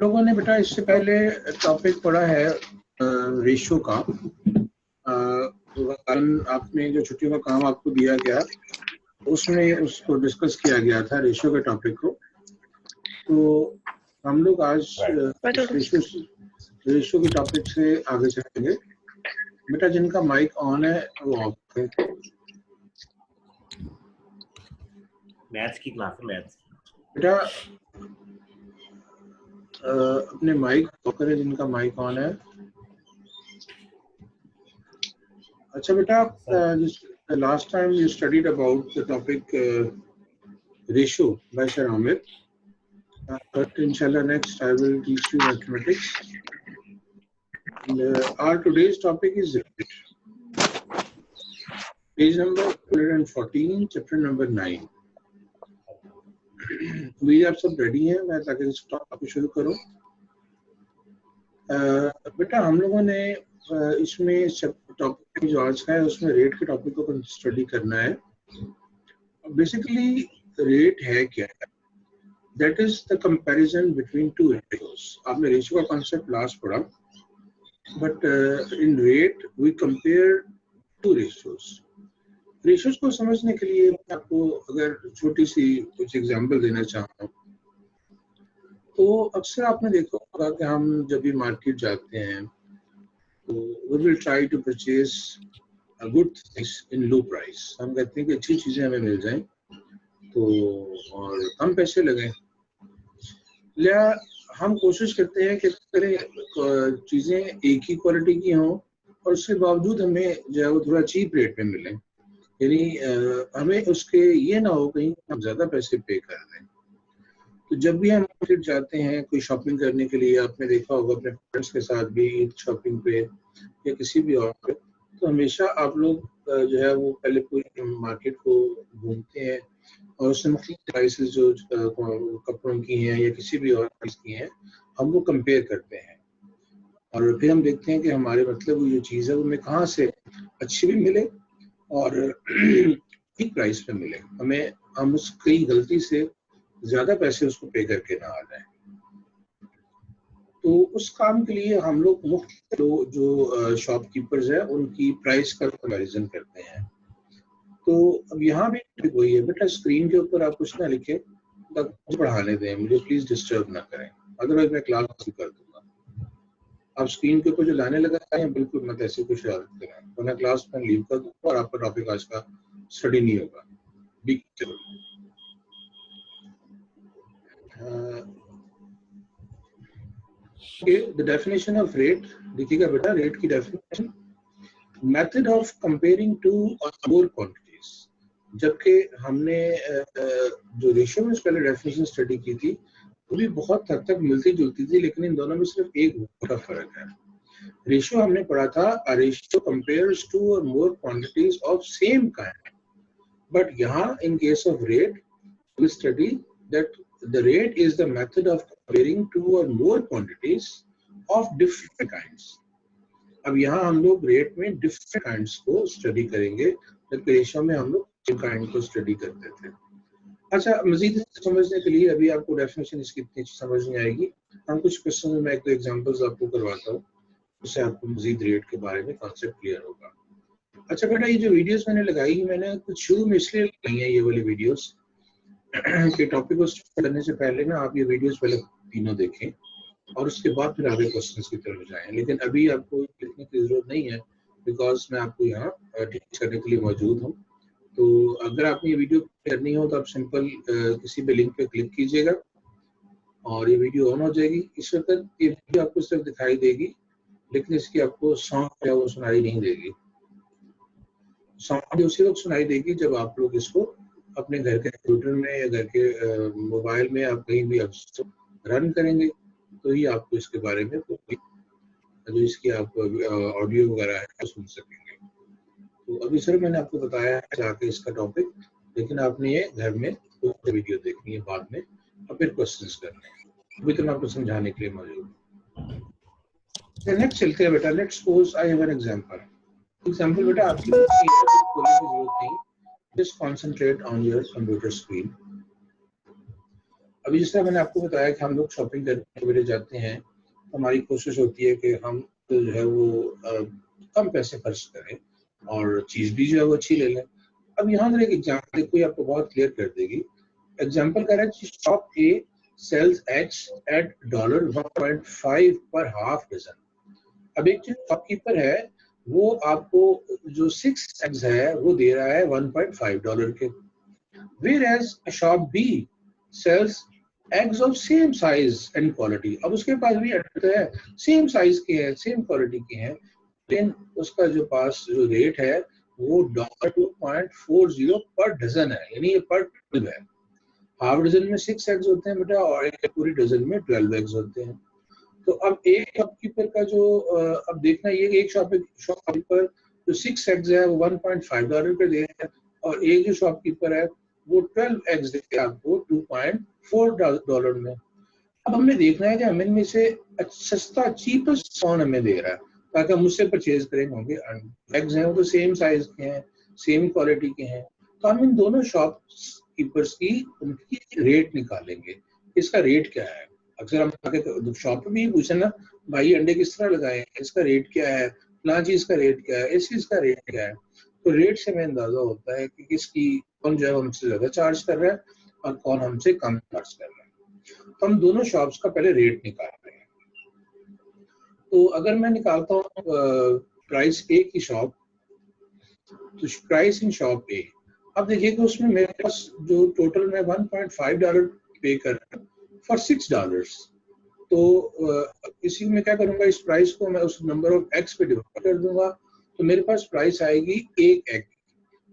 लोगों ने बेटा इससे पहले टॉपिक पढ़ा है रेशो का। आपने जो छुट्टियों का काम आपको दिया गया उसमें उसको डिस्कस किया गया था, रेशो के टॉपिक को। तो हम लोग आज रेशो के टॉपिक से आगे चलेंगे। बेटा जिनका माइक ऑन है वो ऑफ करें। मैथ्स की क्लास है, मैथ्स। बेटा अपने माइक ऑफ करें जिनका माइक ऑन है। अच्छा बेटा, last time you studied about the topic ratio by Sir Amir, but inshallah next I will teach you mathematics. And, our today's topic is rate. Page number 114, chapter number 9. We आप सब ready हैं? मैं ताकि इस topic शुरू करूं। बेटा हम लोगों ने इसमें टॉपिक जो आज का है उसमें रेट के टॉपिक को स्टडी करना है। बेसिकली रेट है क्या? That is the comparison between two ratios. आपने रेशियो का कॉन्सेप्ट लास्ट पढ़ा, but in rate we compare two ratios. Ratios को समझने के लिए मैं आपको अगर छोटी सी कुछ एग्जांपल देना चाहूँ तो अक्सर आपने देखा होगा कि हम जब भी मार्केट जाते हैं तो we will try to purchase good things in low price. हम कहते हैं कि अच्छी चीजें हमें मिल जाएं तो और कम पैसे लगें, या हम कोशिश करते हैं कि चीजें एक ही क्वालिटी की हों और उसके बावजूद हमें जो है वो थोड़ा चीप रेट में मिले। यानी हमें उसके ये ना हो कहीं हम ज्यादा पैसे पे कर रहे हैं। तो जब भी हम मार्केट जाते हैं कोई शॉपिंग करने के लिए, आपने देखा होगा अपने फ्रेंड्स के साथ भी शॉपिंग पे या किसी भी और पे, तो हमेशा आप लोग जो है वो पहले पूरी मार्केट को घूमते हैं और उससे मुख्तलिफ प्राइसेस जो कपड़ों की हैं या किसी भी और चीज़ की हैं हम वो कंपेयर करते हैं और फिर हम देखते हैं कि हमारे मतलब वो जो चीज़ है वो हमें कहाँ से अच्छी भी मिले और ठीक प्राइस पे मिले, हमें हम उसकी गलती से ज्यादा पैसे उसको पे करके ना आ जाए। तो उस काम के लिए हम लोग मुख्य जो शॉपकीपर्स है उनकी प्राइस का कंपैरिजन करते हैं। तो अब यहाँ भी वही है बेटा, स्क्रीन के ऊपर आप कुछ ना लिखे, मुझे पढ़ाने दें, मुझे प्लीज डिस्टर्ब ना करें, अदरवाइज मैं क्लास शुरू कर दूंगा। आप स्क्रीन के ऊपर जो लाने लगा है बिल्कुल मत ऐसे कुछ शरारत करें, तो मैं क्लास में लीव कर दूंगा और आपका टॉपिक आज का स्टडी नहीं होगा। Be careful. The definition of rate, देखिएगा बेटा, रेट की definition, method of comparing two more quantities. जबकि हमने जो रेशियो में पहले डेफिनेशन स्टडी की थी वो भी बहुत हद तक मिलती जुलती थी, लेकिन इन दोनों में सिर्फ एक बड़ा फर्क है। रेशियो हमने पढ़ा था, a ratio compares two or more quantities of same kind, but यहाँ in case of rate we study that the rate is the method of comparing two or more quantities of different kinds. अब यहाँ हम लोग rate में different kinds को study करेंगे, जबकि ratio में हम लोग same kind को स्टडी करते थे। अच्छा, मजीद समझने के लिए अभी आपको डेफिनेशन इसकी इतनी समझ नहीं आएगी, हम कुछ क्वेश्चन में मैं एग्जांपल्स आपको करवाता हूँ, उससे आपको मजीद रेट के बारे में कॉन्सेप्ट क्लियर होगा। अच्छा बेटा, ये जो वीडियोस मैंने लगाई, मैंने कुछ शुरू में इसलिए लगाई है ये वाली वीडियोस कि टॉपिक को स्टार्ट करने से पहले ना आप ये वीडियोस पहले तीनों देखें और उसके बाद फिर आगे क्वेश्चंस की तरफ जाएं। लेकिन अभी आपको लिखने की जरूरत नहीं है बिकॉज मैं आपको यहाँ टीच करने के लिए मौजूद हूँ। तो अगर आपने ये वीडियो करनी हो तो आप सिंपल किसी भी लिंक पे क्लिक कीजिएगा और ये वीडियो ऑन हो जाएगी। इस वक्त ये वीडियो आपको सिर्फ दिखाई देगी, लेकिन इसकी आपको साउंड वो सुनाई नहीं देगी। साउंड उसी वक्त सुनाई देगी जब आप लोग इसको अपने घर के कंप्यूटर में या घर के मोबाइल में आप कहीं भी रन करेंगे तो ही आपको इसके बारे में जो इसकी आप ऑडियो वगैरह है सुन सकेंगे। तो अभी सर मैंने आपको बताया है जाके इसका टॉपिक, लेकिन आपने ये घर में वीडियो देखनी है बाद में और फिर क्वेश्चंस करने हैं। अभी तो मैं आपको समझाने के लिए मौजूद हूँ। नेक्स्ट चलते हैं बेटा। Let's suppose I have an example बेटा, आपकी खोलने की जरूरत नहीं, just concentrate on your computer screen. अभी जिस तरह मैंने आपको बताया कि हम लोग शॉपिंग करने के लिए जाते हैं, हमारी कोशिश होती है कि हम तो जो है वो कम पैसे खर्च करें और चीज़ भी जो है वो अच्छी ले लें। अब यहाँ पर एक एग्जाम्पल देखो, ये आपको बहुत क्लियर कर देगी। एग्जाम्पल कह रहा है shop A sells X at $1.5 पर हाफ डजन। अब एक जो शॉपकीपर है वो आपको जो 6 एग्स है वो दे रहा है $1.5 के। Whereas shop B sells eggs of same size and quality. अब उसके पास भी है, सेम साइज के हैं, सेम क्वालिटी के हैं, लेकिन उसका जो पास जो रेट है वो $2.40 पर डजन है, यानी ये पर 12 है। हाफ डजन में 6 एग्स होते हैं बेटा और एक पूरी डजन में 12 एग्स होते हैं। तो अब एक शॉपकीपर का जो अब देखना ये एक शॉपकीपर जो 6 एग्स है वो $1.5 पे दे रहा है और एक जो शॉपकीपर है वो 12 एग्स देते हैं आपको $2.4 में। अब हमें देखना है कि हम इनमें से सस्ता चीपेस्ट कौन हमें दे रहा है ताकि हम उससे परचेज करेंगे। होंगे एग्स हैं वो तो सेम साइज के हैं, सेम क्वालिटी के हैं, तो हम इन दोनों शॉपकीपर्स की उनकी रेट निकालेंगे, इसका रेट क्या है। अक्सर हम आगे शॉप पे भी पूछे ना, भाई अंडे किस तरह लगाए, इसका रेट क्या है, ना चीज का रेट क्या है, इस चीज का रेट क्या है। तो रेट से हमें अंदाजा होता है कि किसकी कौन जो है हमसे ज्यादा चार्ज कर रहा है और कौन हमसे कम चार्ज कर रहा है। तो हम दोनों शॉप्स का पहले रेट निकाल रहे हैं। तो अगर मैं निकालता हूँ प्राइस ए की शॉप, तो प्राइस इन शॉप ए, अब देखिए कि उसमें मेरे पास जो टोटल में $1.5 पे कर रहा हूँ फॉर $6। तो इसी में क्या करूंगा, इस प्राइस को मैं उस नंबर ऑफ एक्स पे डिवाइड कर दूंगा, तो मेरे पास प्राइस आएगी एक एग,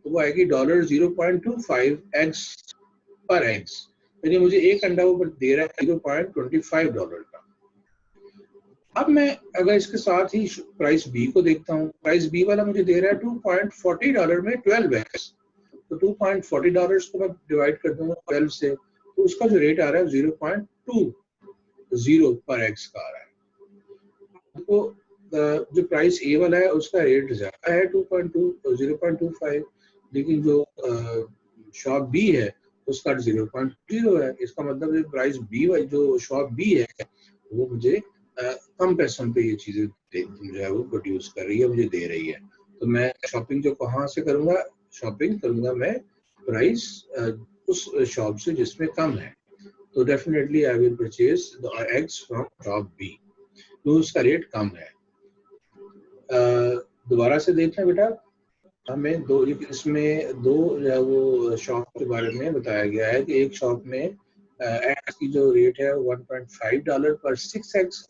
तो वो आएगी $0.25 एक्स पर एक्स, यानी मुझे एक अंडा वो दे रहा है $0.25 का। अब मैं अगर इसके साथ ही प्राइस बी को देखता हूँ, प्राइस बी वाला मुझे दे रहा है $2.40 में 12 एक्स, तो $2.40 को मैं डिवाइड कर दूंगा 12 से, तो उसका जो रेट आ रहा है 0.20 पर एक्स का आ रहा है। तो जो प्राइस ए वाला है उसका रेट ज्यादा है 0.25, लेकिन जो शॉप बी है उसका 0.0 है। इसका मतलब जो प्राइस बी वाली जो शॉप बी है वो मुझे कम पैसों पे ये चीजें जो है वो प्रोड्यूस कर रही है, मुझे दे रही है। तो मैं शॉपिंग जो कहाँ से करूंगा, शॉपिंग करूंगा मैं प्राइस उस शॉप से जिसमें कम है। तो definitely I will purchase the eggs from shop B, तो उसका रेट कम है। दोबारा से देखना बेटा, हमें दो इसमें दो जो है वो शॉप के बारे में बताया गया है कि एक शॉप में एग्स की जो रेट है $1.5 पर 6 एग्स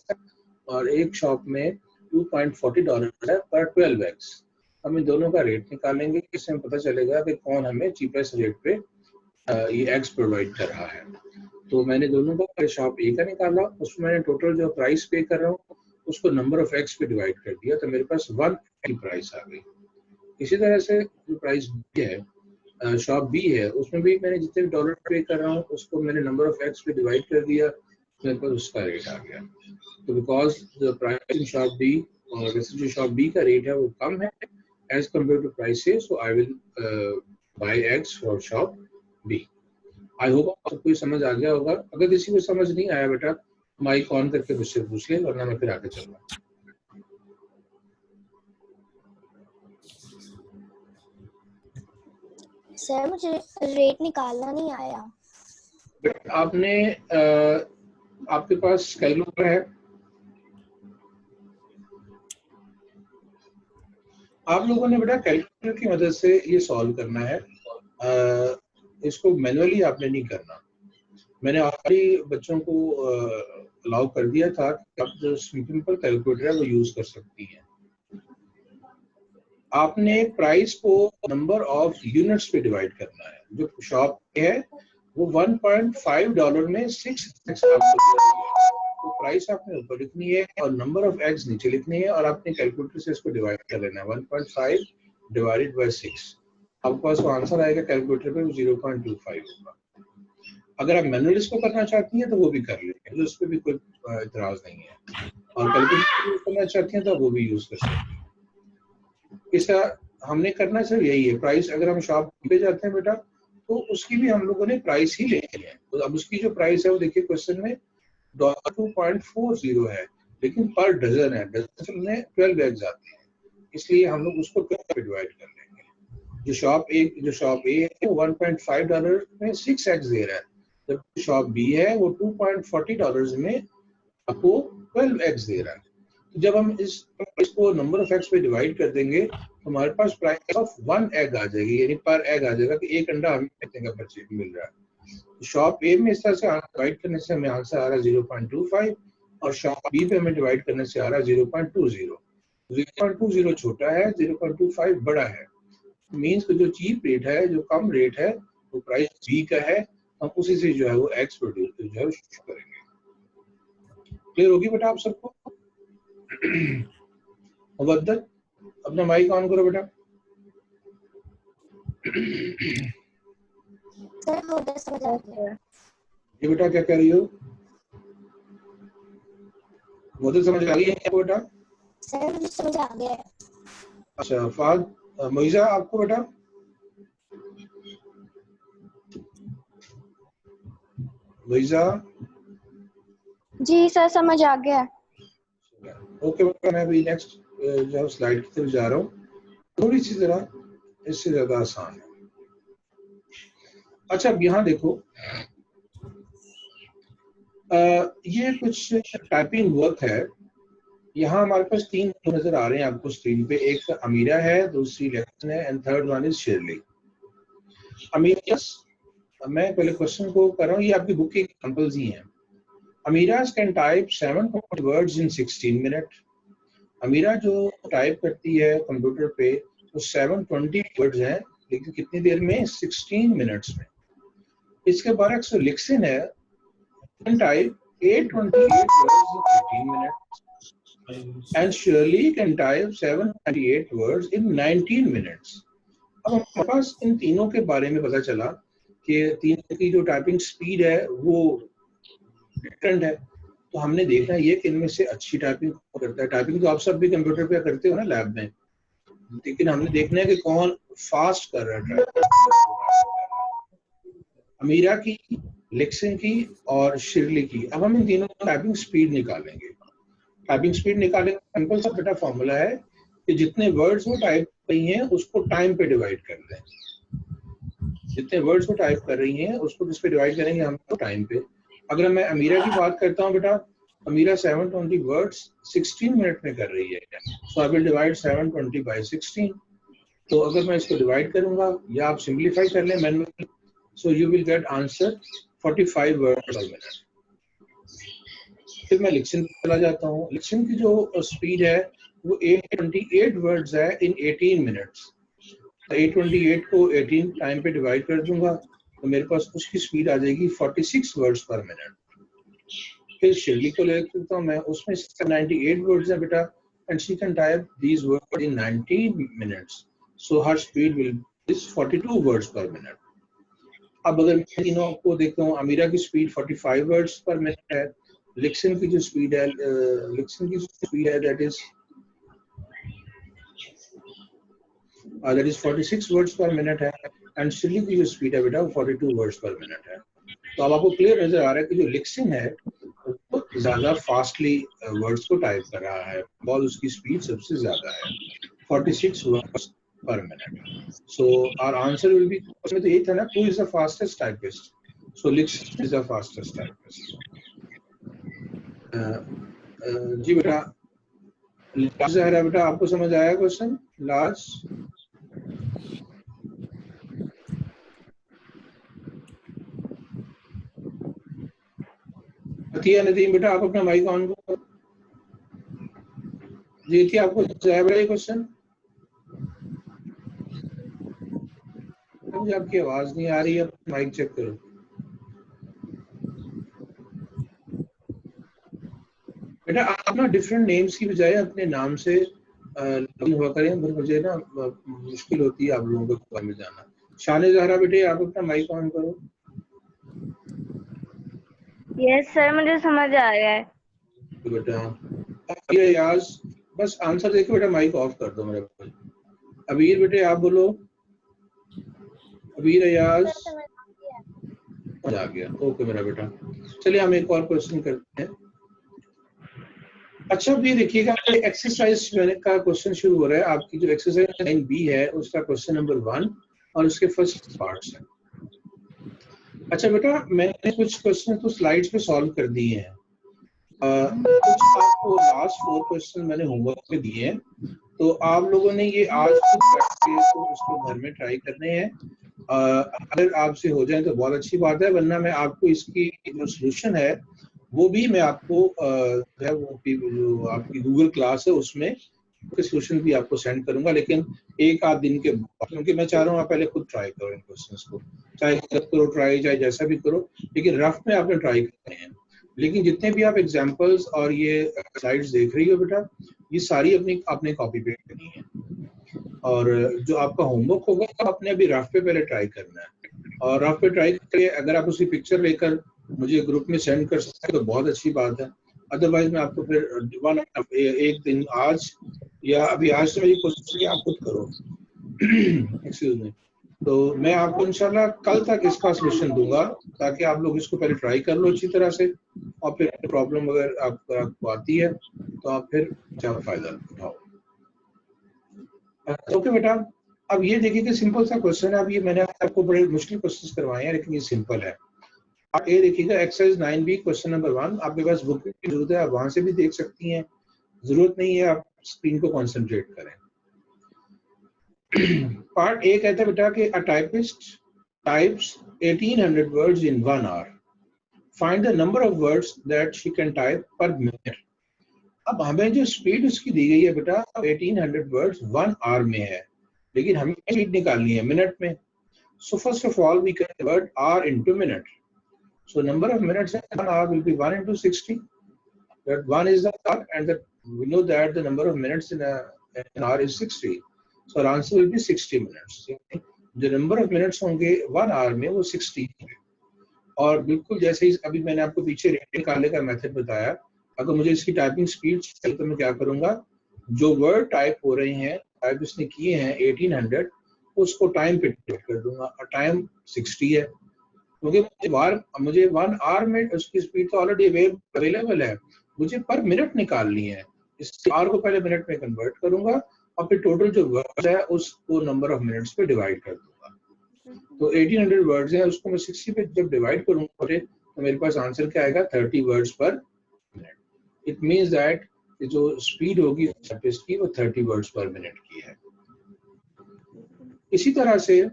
और एक शॉप में $2.40 है पर 12 एग्स। हम इन दोनों का रेट निकालेंगे, इससे पता चलेगा कि कौन हमें चीपेस्ट रेट पे ये एग्स प्रोवाइड कर रहा है। तो मैंने दोनों का शॉप ए का निकाला, उसमें मैंने टोटल जो प्राइस पे कर रहा हूँ उसको नंबर ऑफ एक्स पे डिवाइड कर दिया, तो मेरे पास 1 की प्राइस आ गई। इसी तरह से जो प्राइस बी है, शॉप बी है, उसमें भी मैंने जितने डॉलर पे कर रहा हूँ उसको मैंने नंबर ऑफ एक्स पे डिवाइड कर दिया, मेरे पास उसका रेट आ गया। तो because the price in shop B, और वैसे जो शॉप बी का रेट है वो कम है as compare to price A, so I will buy eggs for shop B. I hope आपको कोई समझ आ गया होगा। अगर किसी को समझ नहीं आया बेटा माइक ऑन करके मुझसे पूछ ले, वरना मैं फिर आगे चलूंगा। सर मुझे रेट निकालना नहीं आया। आपने आपके पास कैलकुलेटर है? आप लोगों ने बेटा कैलकुलेटर की मदद से ये सॉल्व करना है, इसको मैनुअली आपने नहीं करना। मैंने ऑलरेडी बच्चों को अलाउ कर दिया था कि आप जो सिंपल कैलकुलेटर है वो यूज कर सकती हैं। आपने प्राइस को नंबर ऑफ यूनिट्स पे डिवाइड करना है। जो शॉप है वो $1.5 में 6 एग्स आपको दे रही है, तो प्राइस आपने ऊपर लिखनी है और नंबर ऑफ एग्स नीचे लिखनी है और आपने कैलकुलेटर से इसको डिवाइड कर लेना है। 1.5 डिवाइडेड बाय 6, आपके पास वो आंसर आएगा कैलकुलेटर पे, 0.25 होगा। अगर आप मैनुअली इसको करना चाहती हैं तो वो भी कर लेंगे, तो उस पर भी कोई इतराज नहीं है। और कैलकुलेटर यूज करना चाहती हैं तो वो भी यूज कर सकती हैं। इसका हमने करना सिर्फ यही है, प्राइस अगर हम शॉप पे जाते हैं बेटा तो उसकी भी हम लोगों ने प्राइस ही लेनी है। तो अब उसकी जो प्राइस है वो देखिए क्वेश्चन में $2.40 है, लेकिन पर डजन है, डजन में 12 बैग्स आते हैं, इसलिए हम लोग उसको डिवाइड कर लेंगे। जो शॉप ए है वो $1.5 में 6 एग्स दे रहा है, जब शॉप बी है वो $2.40 में आपको 12 एग्स दे रहा है। तो जब हम इसको नंबर ऑफ एग्स पे डिवाइड कर देंगे तो हमारे पास प्राइस ऑफ 1 एग आ जाएगी, यानी पर एग आ जाएगा कि एक अंडा हमें कितने का परचेज मिल रहा है। शॉप ए में इस तरह से डिवाइड करने से हमें आंसर आ रहा है 0.25 और शॉप बी पे हमें डिवाइड करने से आ रहा है 0.20। 0.20 छोटा है, 0.25 बड़ा है, मींस जो चीप रेट है, जो कम रेट है, वो प्राइस बी का है, हम उसी से जो है वो एक्स प्रोड्यूस जो है करेंगे। क्लियर होगी बेटा आप सबको? मुबद्दल अपना माइक ऑन करो बेटा। सर मुझे समझ आ गया। ये बेटा क्या कह रही हो? मुझे समझ आ गई है क्या बेटा? सर मुझे समझ आ गया है। अच्छा फाद मोइजा आपको बेटा? मोइजा जी सर समझ आ गया। ओके बेटा, मैं अभी नेक्स्ट जो स्लाइड की तरफ जा रहा हूँ, थोड़ी सी जरा इससे ज्यादा आसान है। अच्छा अब यहाँ देखो, ये कुछ टाइपिंग वर्क है। यहाँ हमारे पास 3 नजर आ रहे हैं आपको स्क्रीन पे, एक अमीरा है, दूसरी लेक्सन है एंड थर्ड वन इज शिरली। अमीरा, मैं पहले क्वेश्चन को कर रहा हूँ, ये आपकी बुक के एग्जांपल्स ही हैं। Amira can type 7 words in 16 minute. Amira जो टाइप करती है कंप्यूटर पे तो 720 वर्ड्स हैं, लेकिन कितनी देर में? 16 मिनट्स में। इसके बाद एक लिक्सन है, can type 828 words in 18 minutes and Shirley can type 798 words in 19 minutes. अब हमारे पास इन तीनों के बारे में पता चला कि तीनों की जो टाइपिंग स्पीड है वो डिफरेंट है, तो हमने देखना ये कि इनमें से अच्छी टाइपिंग करता है। टाइपिंग तो आप सब भी कंप्यूटर पे करते हो ना लैब में, लेकिन हमने देखना है कि कौन फास्ट कर रहा है। अमीरा की, लेक्सन की और शिरली की। अब हम इन तीनों की टाइपिंग स्पीड निकालेंगे। टाइपिंग स्पीड निकालेंगे, सिंपल सा बेटा फॉर्मूला है कि जितने वर्ड्स वो टाइप कर रही हैं उसको टाइम पे डिवाइड कर दें। जितने वर्ड्स वो टाइप कर रही हैं उसको किस पे डिवाइड करेंगे हम? तो टाइम पे। अगर मैं अमीरा की बात करता हूँ बेटा, अमीरा 720 वर्ड्स 16 मिनट में कर रही है, सो आई विल डिवाइड 720 बाय 16। तो अगर मैं इसको डिवाइड करूंगा या आप सिंप्लीफाई कर लें manually, so you will get answer 45 words per minute। फिर मैं लिक्सन पे चला जाता हूँ। लिक्सन की जो स्पीड है वो 828 वर्ड्स है इन 18 मिनट्स। 828 को 18 टाइम पे डिवाइड कर दूंगा तो मेरे पास उसकी स्पीड आ जाएगी 46 वर्ड्स पर मिनट। फिर शिरली को ले लेता हूँ मैं, उसमें 98 वर्ड्स है बेटा and she can type these words in 19 minutes, so her speed will is 42 words पर मिनट। अब अगर मैं तीनों को देखता हूँ, अमीरा की स्पीड 45 वर्ड्स पर मिनट है, लिक्सन की जो स्पीड है दैट इज 46 वर्ड्स पर मिनट है एंड शिरली की जो स्पीड है बेटा वो 42 वर्ड्स पर मिनट है। तो अब आपको क्लियर नजर आ रहा है कि जो लिक्सन है वो ज्यादा फास्टली वर्ड्स को टाइप कर रहा है, और उसकी स्पीड सबसे ज्यादा है 46 words per minute. So our answer will be, उसमें तो यही था ना, who is the fastest typist? So Lickson is the fastest typist. जी बेटा, लाज जहरा बेटा आपको समझ आया क्वेश्चन? लाज अतिया नदीम बेटा आप अपना माइक ऑन करो। जी थी आपको समझ आया क्वेश्चन? मुझे आपकी आवाज नहीं आ रही है, माइक चेक करो। बेटा आप ना डिफरेंट नेम्स की बजाय अपने नाम से लॉगिन हुआ करें, मुझे ना मुश्किल होती है आप लोगों को बारे में जाना। शान जहरा बेटे आप अपना माइक ऑन करो। यस सर मुझे समझ आ गया है। बेटा ये याज बस आंसर देके बेटा माइक ऑफ कर दो मेरे को। अबीर बेटे आप बोलो, अबीर अयाज समझ आ गया, ओके मेरा बेटा। चलिए हम एक और क्वेश्चन करते हैं। अच्छा अब ये देखिएगा, एक्सरसाइज का क्वेश्चन शुरू हो रहा है। आपकी जो एक्सरसाइज 9B है उसका क्वेश्चन नंबर 1 और उसके फर्स्ट पार्ट्स हैं। अच्छा बेटा मैंने कुछ क्वेश्चन तो स्लाइड्स पे सॉल्व कर दिए हैं, कुछ आपको लास्ट 4 क्वेश्चन मैंने होमवर्क में दिए हैं, तो आप लोगों ने ये आज खुद बैठ के तो उसको घर में ट्राई करने हैं। अगर आपसे हो जाए तो बहुत अच्छी बात है, वरना मैं आपको इसकी जो सोल्यूशन है वो भी मैं आपको जो आपकी गूगल क्लास है उसमें सोल्यूशन भी आपको सेंड करूंगा, लेकिन एक आध दिन के बाद, क्योंकि मैं चाह रहा हूँ आप पहले खुद ट्राई करो इन क्वेश्चंस को, चाहे खुद करो ट्राई, चाहे जैसा भी करो, लेकिन रफ में आपने ट्राई करने हैं। लेकिन जितने भी आप एग्जांपल्स और ये स्लाइड्स देख रही हो बेटा, ये सारी अपनी आपने कॉपी पेस्ट करनी है, और जो आपका होमवर्क होगा तो आपने अभी रफ पे पहले ट्राई करना है, और रफ पे ट्राई करके अगर आप उसकी पिक्चर लेकर मुझे ग्रुप में सेंड कर सकते हैं तो बहुत अच्छी बात है। अदरवाइज मैं आपको फिर एक दिन आज या अभी आज तो मेरी कोशिश है आप खुद करो एक्सक्यूज मी, तो मैं आपको इंशाल्लाह कल तक इसका सोल्यूशन दूंगा, ताकि आप लोग इसको पहले ट्राई कर लो अच्छी तरह से, और फिर प्रॉब्लम अगर आपको आती है तो आप फिर अच्छा फायदा उठाओ। ओके बेटा, अब ये देखिए कि सिंपल सा क्वेश्चन है। अब ये मैंने आपको बड़े मुश्किल क्वेश्चंस करवाए हैं, लेकिन ये सिंपल है। आप ये देखिएगा एक्सरसाइज 9B क्वेश्चन नंबर 1, आपके पास बुक की जरूरत है, आप वहां से भी देख सकती हैं, जरूरत नहीं है आप स्क्रीन को कंसंट्रेट करें। पार्ट ए कहता है बेटा कि a typist types 1800 words in 1 hour, find the number of words that she can type per minute. अब हमें जो स्पीड उसकी दी गई है बेटा 1800 वर्ड्स 1 आवर में है, लेकिन हमें स्पीड निकालनी है मिनट में। So first of all we can convert hour into minute. So number of minutes in 1 hour will be 1 into 60. That 1 is the hour, and we know that the number of minutes in an hour is 60. So our answer will be 60 minutes. The number of minutes होंगे 1 hour में वो 60 है। और बिल्कुल जैसे ही अभी मैंने आपको पीछे रेट निकालने का मेथड बताया, अगर मुझे इसकी टाइपिंग स्पीड चाहिए तो मैं क्या करूंगा, जो वर्ड टाइप हो रहे हैं, टाइप इसने किए हैं 1800, उसको टाइम पे डिवाइड कर दूंगा, और टाइम 60 है, क्योंकि मुझे 1 आवर में उसकी स्पीड तो ऑलरेडी अवेलेबल है, मुझे पर मिनट निकालनी है। इस आवर को पहले मिनट में कन्वर्ट करूंगा और फिर टोटल जो वर्ड्स है उसको नंबर ऑफ मिनट्स पे डिवाइड कर दूंगा। तो 1800 वर्ड्स हैं, उसको मैं 60 पे जब डिवाइड करूंगा तो मेरे पास आंसर क्या आएगा, 30 वर्ड्स पर मिनट। इट मींस दैट जो स्पीड होगी की वो 30 वर्ड्स पर मिनट की है। इसी तरह से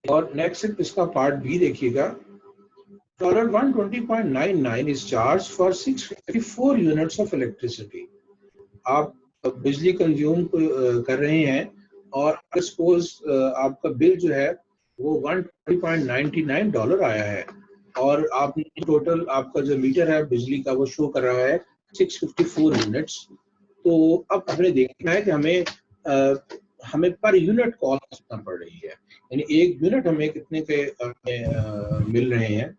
और नेक्स्ट इसका पार्ट बी देखिएगा, $120.99 is charged for 654 units of electricity। आप बिजली कंज्यूम कर रहे हैं और सपोज आपका बिल जो है वो $120.99 आया है, और आप टोटल आपका जो मीटर है बिजली का वो शो कर रहा है 654 यूनिट्स। तो अब हमें देखना है कि हमें पर यूनिट कॉस्ट कितना पड़ रही है, यानी एक यूनिट हमें कितने के मिल रहे हैं।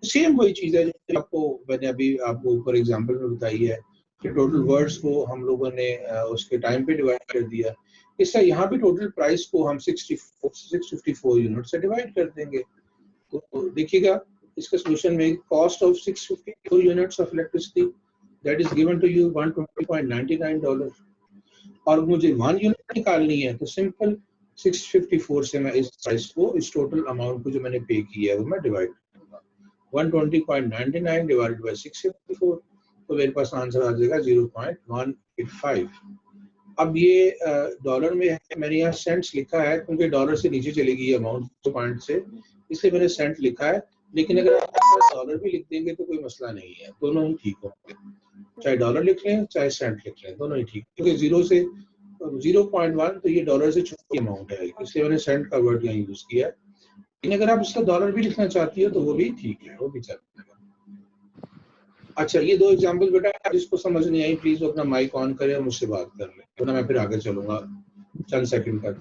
सेम वही चीज है जो मैंने अभी आपको ऊपर एग्जांपल में बताई है कि टोटल वर्ड्स को हम लोगों ने उसके टाइम पे डिवाइड कर दिया। इससे यहाँ भी टोटल प्राइस को हम 654 यूनिट से डिवाइड कर देंगे। तो देखिएगा इसका सोल्यूशन में cost of 654 units of electricity that is given to you $120.99, और मुझे 1 यूनिट निकालनी है तो सिंपल 654 से मैं इस प्राइस को, इस टोटल अमाउंट को जो मैंने पे किया है वो मैं डिवाइड करूंगा, 120.99 डिवाइडेड बाय 654, तो मेरे पास आंसर आ जाएगा 0.185। अब ये डॉलर में है, मैंने यहाँ सेंट्स लिखा है क्योंकि डॉलर से नीचे चलेगी ये अमाउंट पॉइंट से, इसलिए मैंने सेंट लिखा है, लेकिन अगर आप डॉलर भी लिख देंगे तो कोई मसला नहीं है, दोनों ही ठीक होंगे, चाहे डॉलर लिख लें चाहे सेंट लिख लें, दोनों ही ठीक, क्योंकि 0.1 तो ये डॉलर से छोटी अमाउंट है, इसलिए मैंने सेंट का वर्ड यहाँ यूज किया है। लेकिन अगर आप इसका डॉलर भी लिखना चाहती हो तो वो भी ठीक है, वो भी चलेगा। अच्छा ये 2 एग्जांपल बेटा, जिसको समझ नहीं आई प्लीज अपना माइक ऑन करें और मुझसे बात कर लें, वरना मैं फिर आगे चलूंगा चंद सेकंड तक।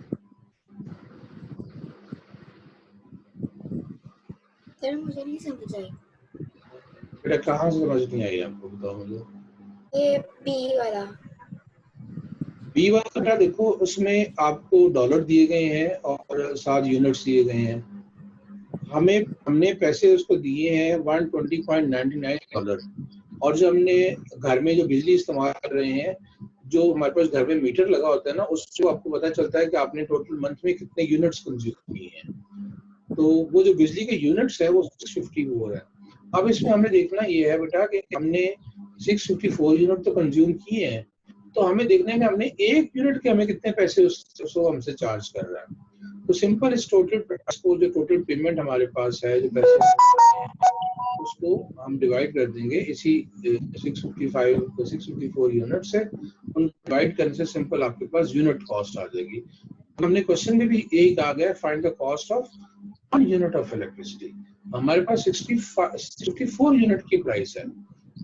सर मुझे नहीं समझ आई। बेटा कहाँ से समझ नहीं आई आपको, बताओ मुझे। ये बी वाला B1 बेटा देखो उसमें आपको डॉलर दिए गए हैं और 7 यूनिट्स दिए गए हैं। हमने पैसे उसको दिए हैं $120.99 और जो हमने घर में जो बिजली इस्तेमाल कर रहे हैं, जो हमारे पास घर में मीटर लगा होता है ना, उससे आपको पता चलता है कि आपने टोटल मंथ में कितने यूनिट्स कंज्यूम किए हैं। तो वो जो बिजली के यूनिट्स है वो 654 है। अब इसमें हमें देखना ये है बेटा कि हमने 654 यूनिट तो कंज्यूम किए हैं, तो हमें देखना है कि हमने 1 यूनिट के हमें कितने पैसे उसको हमसे चार्ज कर रहा है। तो सिंपल इस जो टोटल पेमेंट हमारे पास है, जो पैसे उसको हम डिवाइड कर देंगे इसी 654 यूनिट से। उन डिवाइड करने से सिंपल आपके पास यूनिट कॉस्ट आ जाएगी। हमने क्वेश्चन में भी एक आ गया, find the cost of 1 unit of electricity. हमारे पास 64 यूनिट की प्राइस है।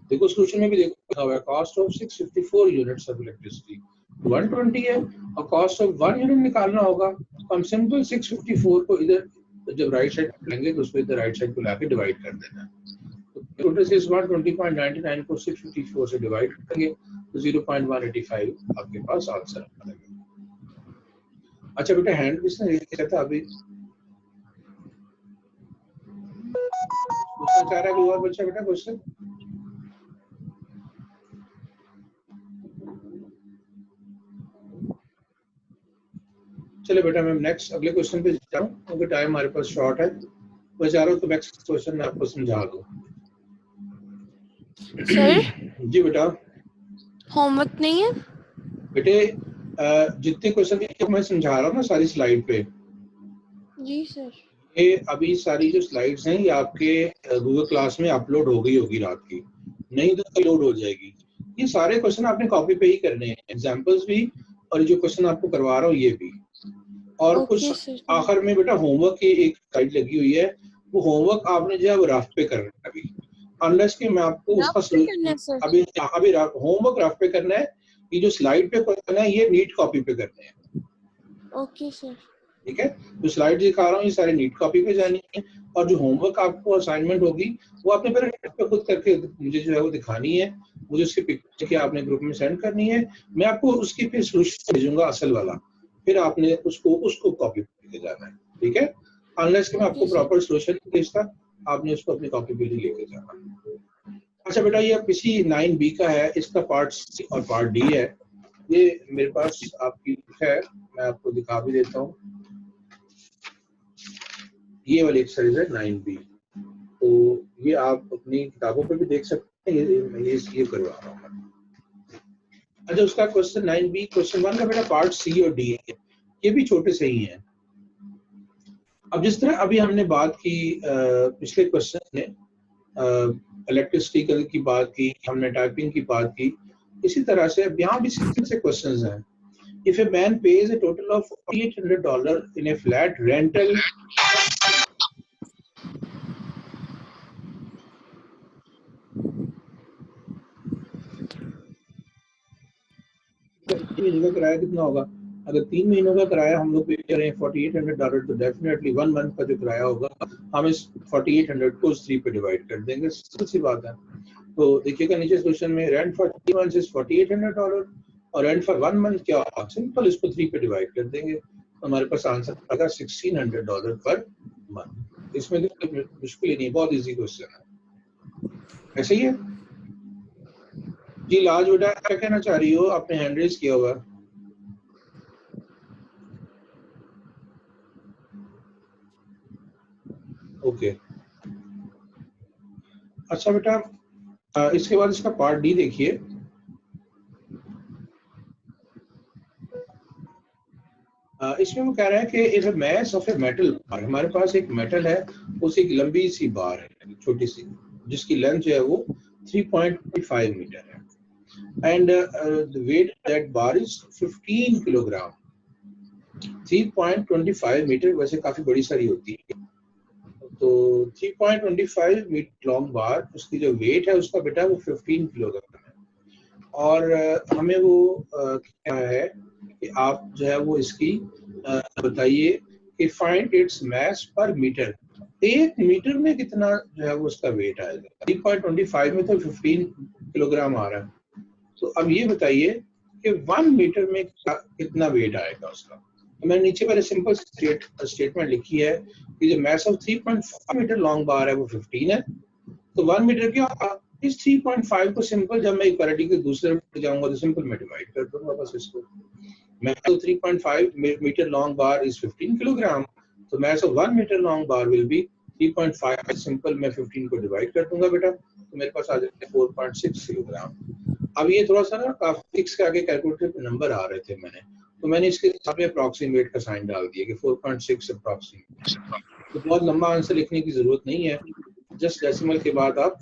देखो सोल्यूशन में भी देखा हुआ है, cost of 654 units of electricity 120 है और कॉस्ट ऑफ 1 यूनिट निकालना होगा। तो हम सिंपल 654 को इधर जब राइट साइड लेंगे तो उसको इधर राइट साइड को लाके डिवाइड कर देना। तो टोटल से 120.99 को 654 से डिवाइड करेंगे तो 0.185 आपके पास आंसर आ जाएगा। अच्छा बेटा हैंड किसने किया था अभी? पूछना चाह रहा है कोई और बच्चा बेटा क्वेश्चन? चलो बेटा मैं नेक्स्ट अगले क्वेश्चन पे जाऊं क्योंकि टाइम हमारे पास शॉर्ट है। मैं चाह रहा हूँ तो नेक्स्ट क्वेश्चन मैं आपको समझा दूं। सर जी बेटा। होमवर्क नहीं है बेटे जितने क्वेश्चन मैं समझा रहा हूँ ना सारी स्लाइड पे, जी सर। ये अभी सारी जो स्लाइड्स हैं ये आपके गूगल क्लास में अपलोड हो गई होगी रात की, नहीं तो लोड हो जाएगी। ये सारे क्वेश्चन आपने कॉपी पे ही करने हैं, एग्जाम्पल्स भी और जो क्वेश्चन आपको करवा रहा हूँ ये भी। और कुछ आखिर में बेटा होमवर्क की एक साइड लगी हुई है, वो होमवर्क आपने जो है वो रफ पे करना है अभी, अनलेस कि मैं आपको उसका अभी होमवर्क रफ पे करना है। ये जो स्लाइड पे करना है ये नीट कॉपी पे करने हैं। Okay sir. ठीक है, जो स्लाइड दिखा रहा हूँ ये सारी नीट कॉपी पे जानी है और जो होमवर्क आपको असाइनमेंट होगी वो आपने पहले खुद करके मुझे जो है वो दिखानी है, मुझे उसकी पिक्चर के आपने ग्रुप में सेंड करनी है। मैं आपको उसकी फिर सोल्यूशन भेजूंगा असल वाला, फिर आपने उसको कॉपी पे जाना है। ठीक है, अनलेस कि मैं आपको प्रॉपर सोल्यूशन भेजता, आपने उसको अपनी कॉपी पे लेके जाना। अच्छा बेटा ये किसी 9B का है, इसका पार्ट सी और पार्ट डी है। ये मेरे पास आपकी है, मैं आपको दिखा भी देता हूँ। ये वाली एक्सरसाइज है 9B, तो ये आप अपनी किताबों पे भी देख सकते हैं। ये करवा रहा हूँ। अच्छा उसका क्वेश्चन 9B क्वेश्चन 1 का बेटा पार्ट सी और डी है, ये भी छोटे से ही हैं। अब जिस तरह अभी हमने बात की पिछले क्वेश्चन में इलेक्ट्रिसिटी की बात की, हमने टाइपिंग की बात की, इसी तरह से अब यहाँ भी सिंपल से क्वेश्चंस हैं। If a man pays a total of $4,800 in a flat rental महीने का किराया कितना होगा? अगर 3 महीनों का किराया हम लोग पे कर रहे हैं $4,800, तो डेफिनेटली 1 मंथ का जो किराया होगा हम इस 4,800 को 3 पे डिवाइड कर देंगे। सिंपल सी बात है। तो देखिएगा नीचे क्वेश्चन में रेंट फॉर 3 मंथ्स इज $4,800 और रेंट फॉर 1 मंथ क्या होगा? सिंपल इसको 3 पे डिवाइड कर देंगे, हमारे पास आंसर आएगा $1,600 पर मंथ। इसमें तो मुश्किल ही नहीं, बहुत इजी क्वेश्चन है। ऐसे ही है जी। लाज बेटा क्या कहना चाह रही हो? आपने हैंड रेज किया हुआ। ओके अच्छा बेटा इसके बाद इसका पार्ट डी देखिए। इसमें वो कह रहा है कि if a mass of a metal bar, हमारे पास एक मेटल है, उसी एक लंबी सी बार है छोटी सी, जिसकी लेंथ जो है वो 3.5 मीटर है and the weight that bar is 15 kilogram. 3.25 metre वैसे काफी बड़ी सारी होती है, तो 3.25 मीटर लॉन्ग बार, उसकी जो वेट है उसका बेटा वो 15 किलोग्राम है। और हमें वो क्या है कि आप जो है वो इसकी बताइए कि फाइंड इट्स मास पर मीटर। 1 मीटर में कितना जो है वो उसका वेट आएगा? 3.25 में तो 15 किलोग्राम आ रहा है। तो अब ये बताइए कि 1 मीटर में कितना वेट आएगा उसका। तो मैंने नीचे पहले सिंपल स्टेटमेंट लिखी है कि जो मास ऑफ 3.5 मीटर लॉन्ग बार है वो 15 है। तो 1 मीटर क्या होगा, इस 3.5 को सिंपल जब मैं इक्वालिटी के दूसरे पे जाऊंगा तो सिंपल मैं डिवाइड कर दूंगा बस इसको। Mass of 3.5 metre long bar is 15 kilogram, तो mass of 1 metre long bar will be 3.5, simple मैं 15 को डिवाइड कर दूंगा बेटा, तो मेरे पास आ जाएगा 4.6 किलोग्राम। अब ये थोड़ा सा ना काफी 6 के आगे कैलकुलेटर पे नंबर आ रहे थे मैंने, तो मैंने इसके हिसाब में अप्रॉक्सीमेट का साइन डाल दिया कि 4.6 अप्रॉक्सीमेट। तो बहुत लंबा आंसर लिखने की जरूरत नहीं है, जस्ट डेसिमल के बाद आप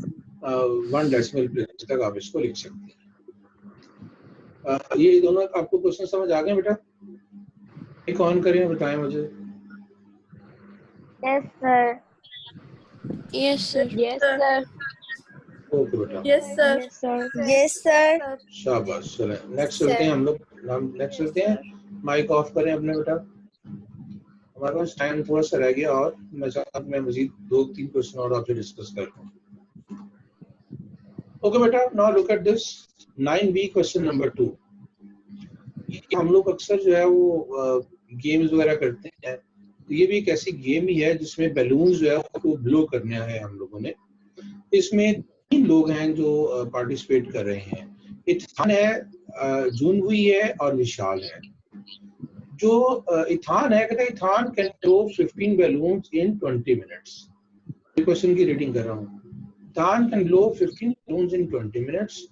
1 डेसिमल प्लेस तक आप इसको लिख सकते हैं। ये दोनों आपको क्वेश्चन समझ आ गए बेटा? एक ऑन करें, बताएं मुझे। Yes sir. Yes sir. Yes sir. Okay बेटा, yes sir. Yes sir. Yes sir. शाबाश। चलें नेक्स्ट चलते हैं हम लोग, नेक्स्ट चलते हैं। माइक ऑफ करें अपने बेटा, हमारे पास टाइम थोड़ा सा रह गया और मैं चाहता हूं मैं मजीद 2-3 क्वेश्चन और आपसे डिस्कस कर लूं। ओके बेटा, now look at this 9B question number 2। हम लोग अक्सर जो है वो गेम्स वगैरह करते हैं, तो ये भी एक ऐसी गेम ही है जिसमें बैलून जो है उसको ब्लो करना है हम लोगों ने। इसमें 3 लोग हैं जो पार्टिसिपेट कर रहे हैं। इथान है, जूनवी है और विशाल है। जो इथान है, कहते हैं Ethan can throw 15 balloons in 20 minutes. Question की रीडिंग कर रहा हूँ। Ethan can blow 15 balloons in 20 minutes.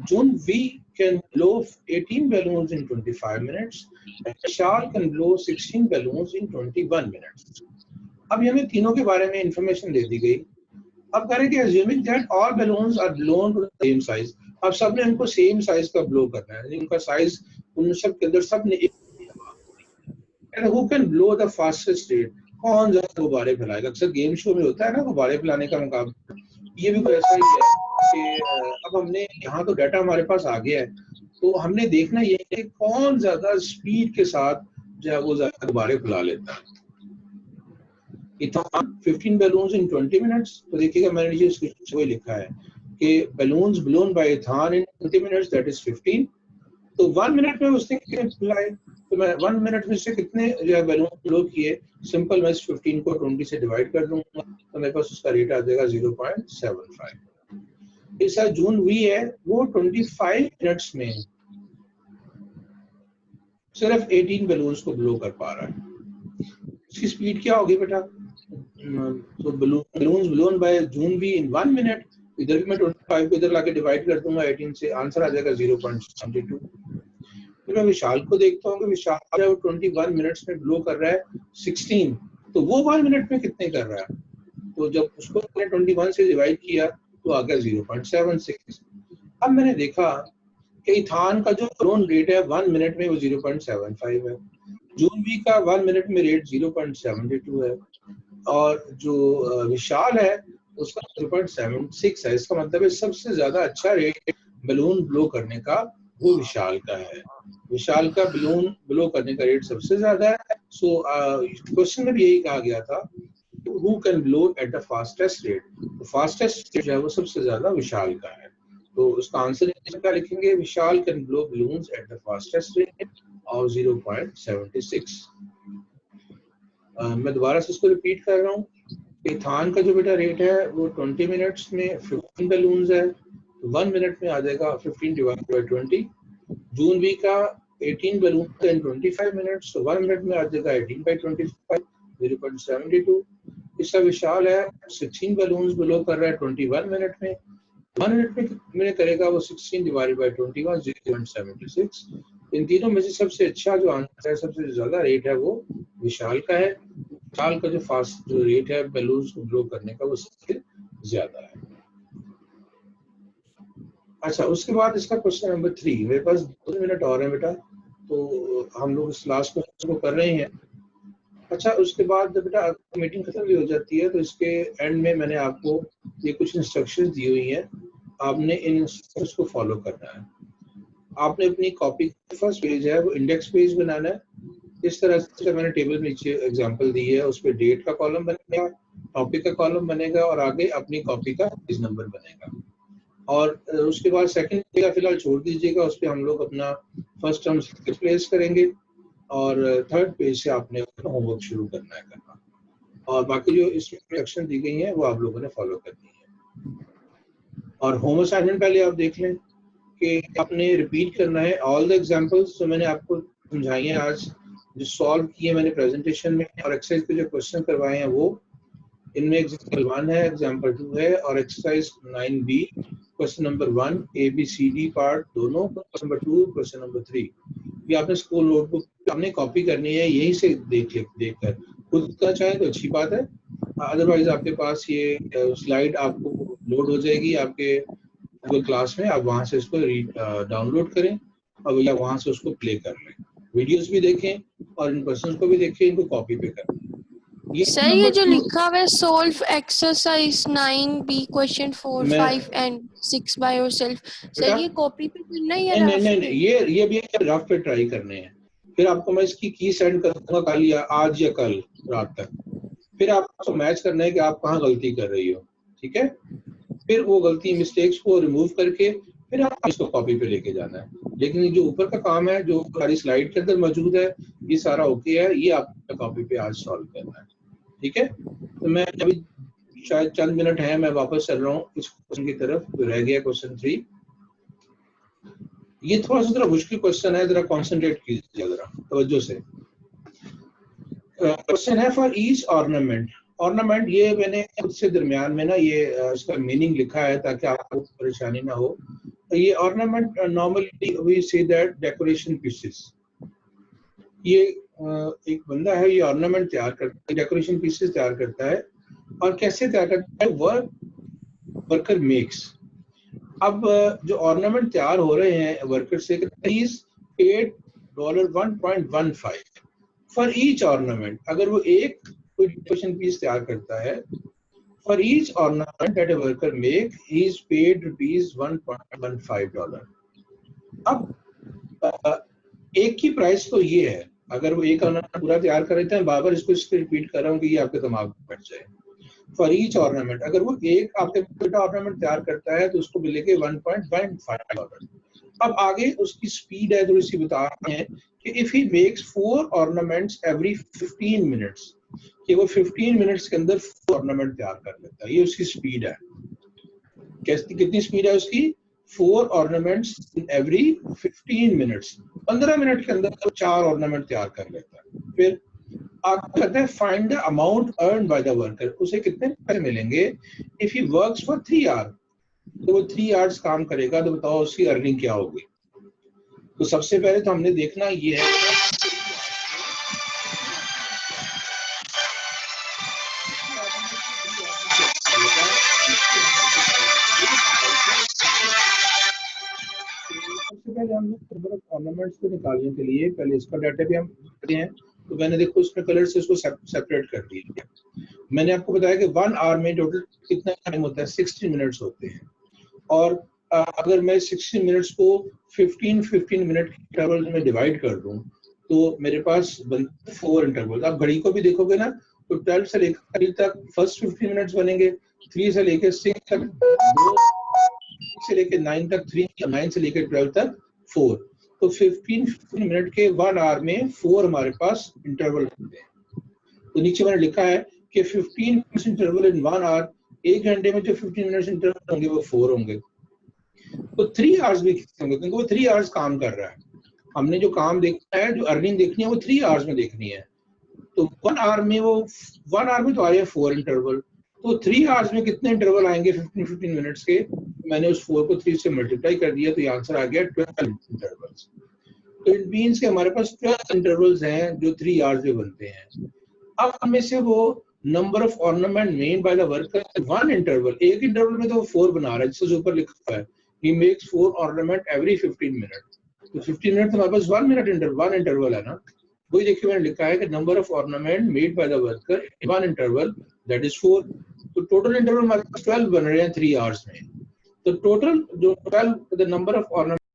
जूनवी can blow 18 balloons in 25 minutes and Vishal can blow 16 balloons in 21 minutes. अब हमें तीनों के बारे में इंफॉर्मेशन दे दी गई। अब करें कि assuming that all balloons are blown to the same size, अब सबने उनको सेम साइज का ब्लो करना है, उनका साइज उन सब के अंदर सबने एक। who can blow the fastest rate, कौन ज्यादा गुब्बारे फैलाएगा। अक्सर गेम शो में होता है ना गुब्बारे फैलाने का मुकाबला, ये भी कोई ऐसा ही है कि अब हमने यहाँ तो डाटा हमारे पास आ गया है, तो हमने देखना ये है कि कौन ज्यादा स्पीड के साथ जो है वो ज्यादा गुब्बारे फैला लेता है। इथान 15 बैलून्स इन 20 मिनट्स, तो देखिएगा मैंने नीचे वही लिखा है कि balloons blown by Ethan in 20 minutes that is 15। तो 1 मिनट में उसने कितने फैलाए, तो मैं 1 मिनट में से कितने जो है बैलून ब्लो किए, सिंपल मैं इस 15 को 20 से डिवाइड कर दूंगा, तो मेरे पास उसका रेट आ जाएगा 0.75। इसका जून वी है वो 25 मिनट्स में सिर्फ 18 बैलून्स को ब्लो कर पा रहा है। इसकी स्पीड क्या होगी बेटा? तो balloons blown by June V in 1 minute, इधर भी मैं 25 को इधर लाके डिवाइड कर दूंगा 18 से, आंसर आ जाएगा 0.72। फिर मैं विशाल को देखता हूँ कि विशाल है वो 21 मिनट्स में ब्लो कर रहा है 16, तो वो 1 मिनट में कितने कर रहा है? तो जब उसको मैंने 21 से डिवाइड किया तो आ गया 0.76। अब मैंने देखा कि इथान का जो ब्लोन रेट है 1 मिनट में वो 0.75 है, जून वी का 1 मिनट में रेट 0.72 है, और जो विशाल है उसका 0.76 है। इसका मतलब है सबसे ज्यादा अच्छा रेट बैलून ब्लो करने का वो विशाल का है। विशाल का बैलून ब्लो करने का रेट सबसे ज्यादा है। सो क्वेश्चन में भी यही कहा गया था, who can blow at the fastest rate, तो फास्टेस्ट जो है वो सबसे ज्यादा विशाल का है। तो उसका आंसर क्या लिखेंगे? Vishal can blow balloons at the fastest rate और 0.76। मैं दोबारा से इसको रिपीट कर रहा हूँ। इथान का जो बेटा रेट है वो 20 मिनट्स में 15 बैलून्स है, तो 1 मिनट में आ जाएगा 15 डिवाइडेड बाय 20। जून वी का 18 बैलून्स इन 25 मिनट्स, तो 1 मिनट में आ जाएगा 18 बाय 25 0.72। इसका विशाल है 16 बैलून्स ब्लो कर रहा है 21 मिनट में, 1 मिनट में कितने करेगा वो 16 डिवाइडेड बाय 21 0.76। इन तीनों में से सबसे अच्छा जो आंसर है, सबसे ज्यादा रेट है वो विशाल का है। विशाल का जो रेट है बैलून्स को ब्लो करने का वो सबसे ज्यादा है। अच्छा, उसके बाद इसका क्वेश्चन नंबर 3, मेरे पास 2 मिनट और है बेटा, तो हम लोग इस लास्ट क्वेश्चन को कर रहे हैं। अच्छा, उसके बाद जब बेटा मीटिंग खत्म भी हो जाती है तो इसके एंड में मैंने आपको ये कुछ इंस्ट्रक्शंस दी हुई हैं, आपने इन इंस्ट्रक्शंस को फॉलो करना है। आपने अपनी कॉपी का फर्स्ट पेज है वो इंडेक्स पेज बनाना है। इस तरह से मैंने टेबल में नीचे एग्जांपल दी है, उस पर डेट का कॉलम बनेगा, टॉपिक का कॉलम बनेगा और आगे अपनी कॉपी का पेज नंबर बनेगा। और उसके बाद सेकंड पेज का फिलहाल छोड़ दीजिएगा, उस पर हम लोग अपना फर्स्ट टर्म प्लेस करेंगे और थर्ड पेज से आपने होमवर्क शुरू करना है करना, और बाकी जो इसमें इंस्ट्रक्शन दी गई हैं वो आप लोगों ने फॉलो करनी है। और होम असाइनमेंट पहले आप देख लें कि आपने रिपीट करना है ऑल द एग्जांपल्स जो मैंने आपको समझाई हैं आज, जो सॉल्व किए मैंने प्रेजेंटेशन में, और एक्सरसाइज के जो क्वेश्चन करवाए हैं वो, इनमें एग्जाम्पल 1 है, एग्जाम्पल 2 है, और exercise 9B question number 1 ABCD part दोनों, क्वेश्चन नंबर 2 क्वेश्चन नंबर 3, ये आपने स्कूल नोटबुक आपने कॉपी करनी है, यहीं से देखकर खुद का चाहे तो अच्छी बात है, अदरवाइज आपके पास ये स्लाइड आपको लोड हो जाएगी आपके गूगल क्लास में, आप वहां से इसको डाउनलोड करें और या वहां से उसको प्ले कर लें, वीडियोस भी देखें और इन क्वेश्चंस को भी देखें, इनको कॉपी पे करें। सर ये जो लिखा हुआ है solve exercise 9B question 4, 5 and 6 by yourself, sir ये कॉपी पे करना है या रफ पे? ये भी रफ पे ट्राई करने हैं, फिर आपको मैं इसकी की सेंड कर दूंगा कल या आज या कल रात तक, फिर आपको मैच करना है कि आप कहाँ गलती कर रही हो, ठीक है? फिर वो गलती मिस्टेक्स को रिमूव करके फिर आप इसको कॉपी पे लेके जाना है, लेकिन जो ऊपर का काम है जो सारी स्लाइड के अंदर मौजूद है ये सारा ओके है, ये आपको कॉपी पे आज सॉल्व करना है, ठीक है? तो मैं अभी शायद चंद मिनट है, मैं वापस चल रहा हूँ इस क्वेश्चन की तरफ, जो रह गया क्वेश्चन 3। ये थोड़ा सा मुश्किल क्वेश्चन है, जरा कॉन्सेंट्रेट कीजिए जरा तवज्जो से। क्वेश्चन है फॉर ईच ऑर्नामेंट, ऑर्नामेंट ये मैंने खुद से दरमियान में ना ये इसका मीनिंग लिखा है ताकि आपको परेशानी ना हो। ये ornament normally we say that decoration pieces, ये एक बंदा है ये ऑर्नामेंट तैयार करता है, डेकोरेशन पीसेस तैयार करता है, और कैसे तैयार करता है? Worker makes. अब जो ऑर्नामेंट तैयार हो रहे हैं वर्कर से, is paid $1.15 for each ornament. अगर वो एक कोई डेकोरेशन पीस तैयार करता है, for each ornament that a worker make he is paid $1.15। अब एक की प्राइस तो ये है, अगर वो एक ऑर्नामेंट पूरा तैयार कर रहे हैं, बार बार इसको रिपीट कर रहा हूँ कि ये आपके दिमाग में बैठ जाए। फॉर ईच ऑर्नामेंट, अगर वो एक आपके बेटा ऑर्नामेंट तैयार करता है तो उसको मिलेंगे $1.15। अब आगे उसकी स्पीड है, थोड़ी सी बता रहे हैं कि if he makes 4 ornaments every 15 minutes, कि वो 15 मिनट्स के अंदर 4 ऑर्नामेंट तैयार कर लेता है, ये उसकी स्पीड है। कैसी कितनी स्पीड है उसकी? 4 ornaments in every 15 minutes, 15 minute के अंदर वो 4 ऑर्नामेंट तैयार कर लेता है। फिर आप कहते हैं find the amount earn by the worker, उसे कितने पैसे मिलेंगे if he works for 3 hour, तो वो 3 आवर्स काम करेगा, तो बताओ उसकी अर्निंग क्या होगी? तो सबसे पहले तो हमने देखना ये है सबसे पहले हम लोग ऑर्नामेंट्स को निकालने के लिए पहले इसका डाटा भी हम करते हैं। तो मैंने देखो इसमें कलर से इसको सेपरेट कर दिया। मैंने आपको बताया कि 1 आवर में टोटल कितना टाइम होता है? 60 मिनट्स होते हैं, और अगर मैं 60 मिनट्स को 15 मिनट के इंटरवल में डिवाइड कर दूं तो मेरे पास 4 इंटरवल। आप घड़ी को भी देखोगे ना तो 12 से लेकर 3 तक फर्स्ट 15 मिनट्स बनेंगे, 3 से लेकर 6 तक 2, 6 से लेकर 9 तक 3, 9 से लेकर 12 तक 4। तो 15 मिनट के 1 आवर में 4 हमारे पास इंटरवल होते हैं। तो नीचे मैंने लिखा है कि 15 मिनट्स इंटरवल इन 1 आवर, 1 घंटे में जो 15 मिनट्स इंटरवल होंगे वो 4 होंगे। तो 3 आवर्स भी होंगे क्योंकि वो 3 आवर्स काम कर रहा है। हमने जो काम देखना है, जो अर्निंग देखनी है वो 3 आवर्स में देखनी है। तो 1 आवर में वो 1 आवर में तो आ रहे हैं 4 इंटरवल, तो 3 आवर्स में कितने इंटरवल आएंगे 15 मिनट्स के? मैंने उस 4 को 3 से मल्टीप्लाई कर दिया, तो ये आंसर आ गया 12 इंटरवल्स। तो इट मीन्स कि हमारे पास 12 इंटरवल्स हैं जो 3 आवर्स में बनते हैं। अब हमें से वो number of ornament made by the worker, 1 interval, एक इंटरवल में तो वो 4 बना रहा है जिससे ऊपर लिखा है he makes 4 ornament every 15 minute. तो 15 मिनट तो हमारे पास 1 इंटरवल है ना। वही देखिए मैंने लिखा है कि number of ornament made by the worker 1 interval that is 4। तो टोटल इंटरवल हमारे पास 12 बन रहे हैं 3 आवर्स में। तो टोटल जो 12 द नंबर ऑफ ऑर्नामेंट